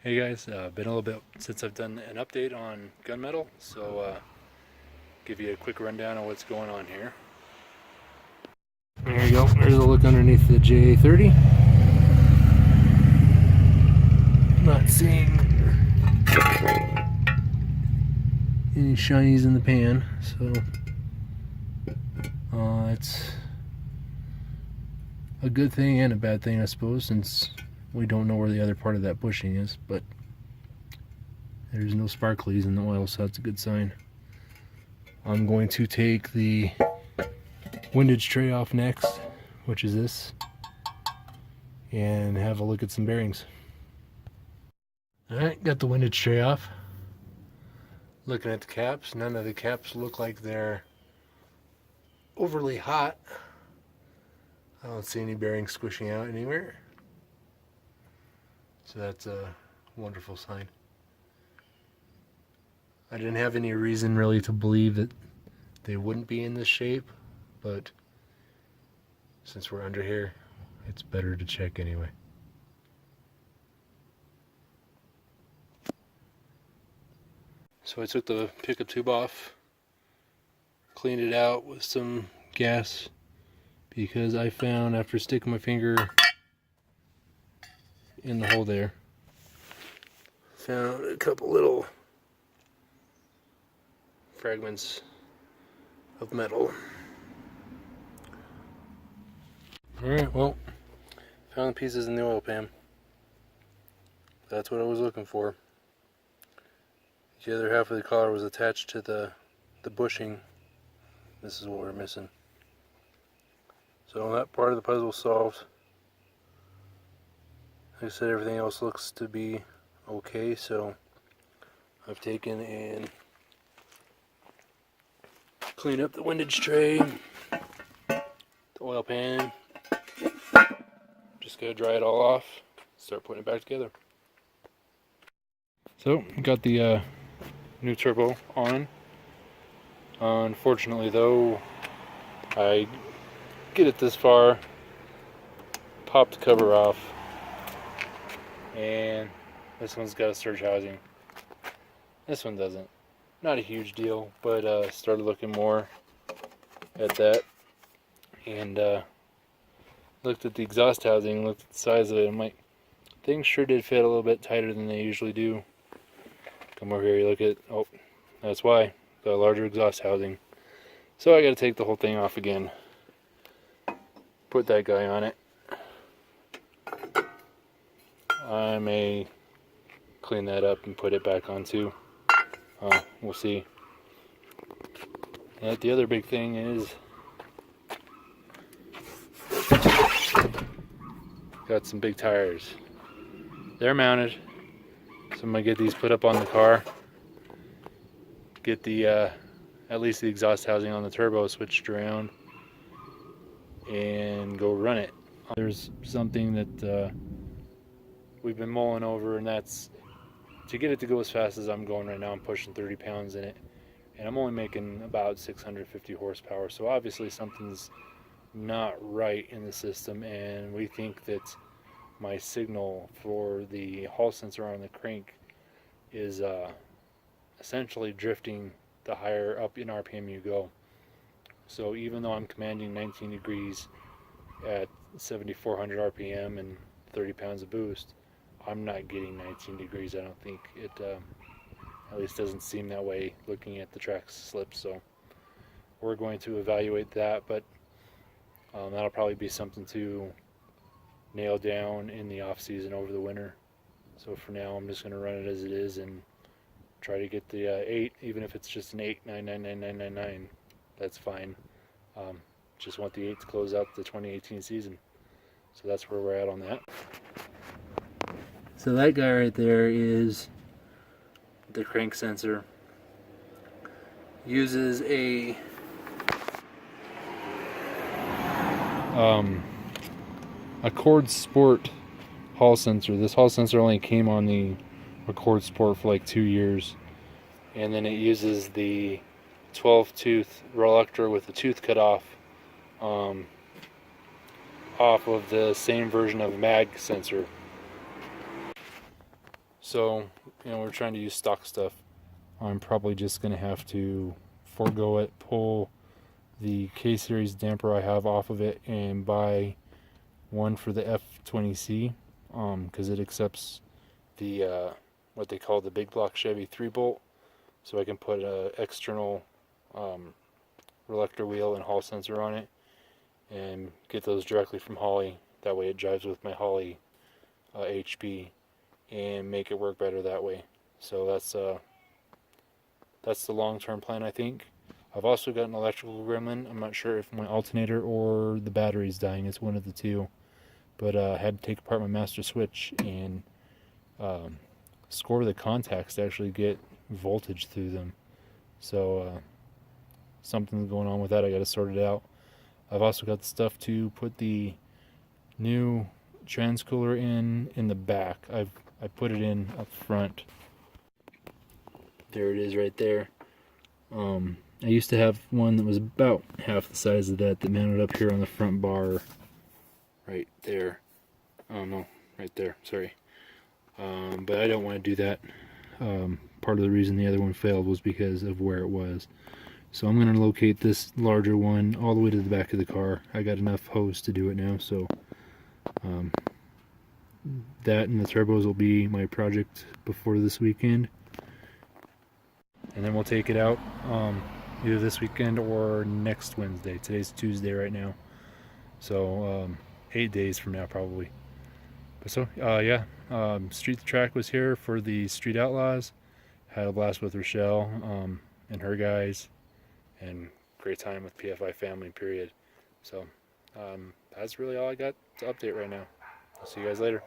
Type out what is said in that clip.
Hey guys, been a little bit since I've done an update on gunmetal, so give you a quick rundown of what's going on here. There you go, there's a look underneath the JA30. Not seeing any shinies in the pan, so it's a good thing and a bad thing, I suppose, since we don't know where the other part of that bushing is, but there's no sparklies in the oil, so that's a good sign. I'm going to take the windage tray off next, which is this, and have a look at some bearings. Alright, got the windage tray off. Looking at the caps, none of the caps look like they're overly hot. I don't see any bearings squishing out anywhere, so that's a wonderful sign. I didn't have any reason really to believe that they wouldn't be in this shape, but since we're under here, it's better to check anyway. So I took the pickup tube off, cleaned it out with some gas, because I found, after sticking my finger in the hole there, found a couple little fragments of metal. Alright, well, found the pieces in the oil pan. That's what I was looking for. The other half of the collar was attached to the bushing. This is what we're missing. So that part of the puzzle solved. Like I said, everything else looks to be okay, so I've taken and cleaned up the windage tray, the oil pan. Just gotta dry it all off, start putting it back together. So, got the new turbo on. Unfortunately though, I get it this far, pop the cover off, and this one's got a surge housing. This one doesn't. Not a huge deal, but started looking more at that, and looked at the exhaust housing, looked at the size of it. I'm like, things sure did fit a little bit tighter than they usually do. Come over here, you look at, oh, that's why, got a larger exhaust housing. So I got to take the whole thing off again, put that guy on it. I may clean that up and put it back on too. We'll see. And the other big thing is, got some big tires. They're mounted, so I'm gonna get these put up on the car. Get the at least the exhaust housing on the turbo switched around, and go run it. There's something that we've been mulling over, and that's to get it to go as fast as I'm going right now. I'm pushing 30 pounds in it, and I'm only making about 650 horsepower, so obviously something's not right in the system, and we think that my signal for the Hall sensor on the crank is essentially drifting the higher up in RPM you go. So even though I'm commanding 19 degrees at 7,400 RPM and 30 pounds of boost, I'm not getting 19 degrees. I don't think it, at least doesn't seem that way looking at the track slip. So we're going to evaluate that, but that'll probably be something to nail down in the off season over the winter. So for now, I'm just going to run it as it is and try to get the 8, even if it's just an 8,999,999. That's fine. Just want the 8 to close out the 2018 season. So that's where we're at on that. So that guy right there is the crank sensor. Uses a Accord Sport Hall sensor. This Hall sensor only came on the Accord Sport for like 2 years, and then it uses the 12 tooth Reluctor with the tooth cut off off of the same version of mag sensor. So, we're trying to use stock stuff. I'm probably just going to have to forego it, pull the K-Series damper I have off of it, and buy one for the F20C, because it accepts the what they call the big block Chevy 3-bolt, so I can put an external relector wheel and hall sensor on it and get those directly from Holley. That way it drives with my Holley HP and make it work better that way. So that's the long-term plan, I think. I've also got an electrical gremlin. I'm not sure if my alternator or the battery's dying. It's one of the two. But I had to take apart my master switch and score the contacts to actually get voltage through them. So something's going on with that. I got to sort it out. I've also got the stuff to put the new transcooler in the back. I put it in up front. There it is right there. I used to have one that was about half the size of that mounted up here on the front bar right there. Oh no, right there, sorry. But I don't want to do that. Part of the reason the other one failed was because of where it was. So I'm going to locate this larger one all the way to the back of the car. I got enough hose to do it now, so that and the turbos will be my project before this weekend. And then we'll take it out either this weekend or next Wednesday. Today's Tuesday right now. So 8 days from now probably. But so, yeah, Street the Track was here for the Street Outlaws. Had a blast with Rochelle and her guys. And great time with PFI family, period. So that's really all I got to update right now. I'll see you guys later.